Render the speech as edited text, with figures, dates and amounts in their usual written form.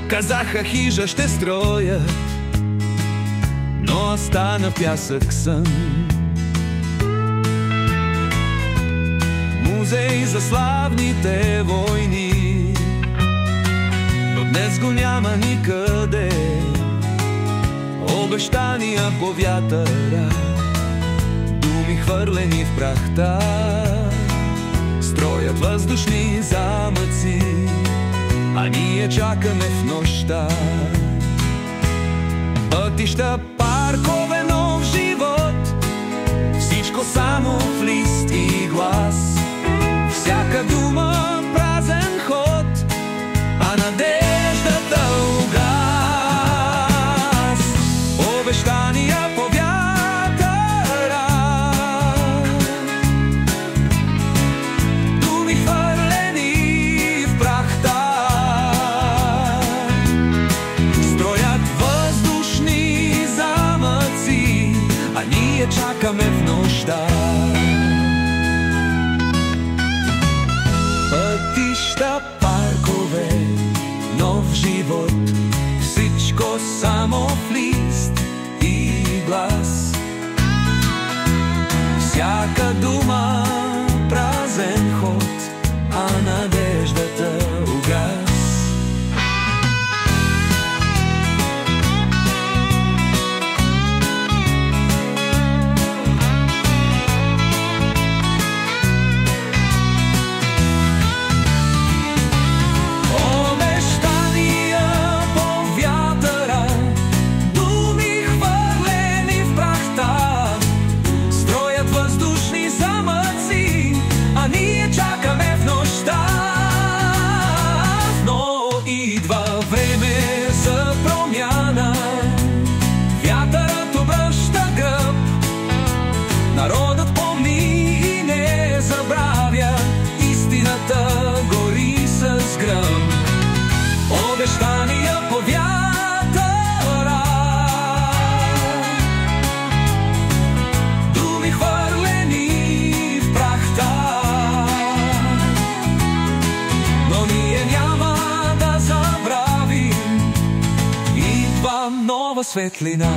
Казаха хижа ще строят, но стана пясък сън. Музей за славните войни, но днес го няма никъде. Обещания по вятъра, думи хвърлени в прахта. Строят въздушни замъци, а ние чакаме в нощта. Пътища, паркове, нов живот, всичко само в лист и глас. Всяка дума празен ход, а надеждата угас. Обещания по вятъра, думи хвърлени в прахта. Строят въздушни замъци, а ние чакаме в нощта. Пътища, паркове, нов живот, всичко само в лист и глас. Всяка дума празен ход, а надеждата угас. Време за промяна, вятърът обръща гръб. Народът помни и не забравя, истината гори с гръм. Обещания по вятъра, думи хвърлени в прахта, но ние няма нова светлина.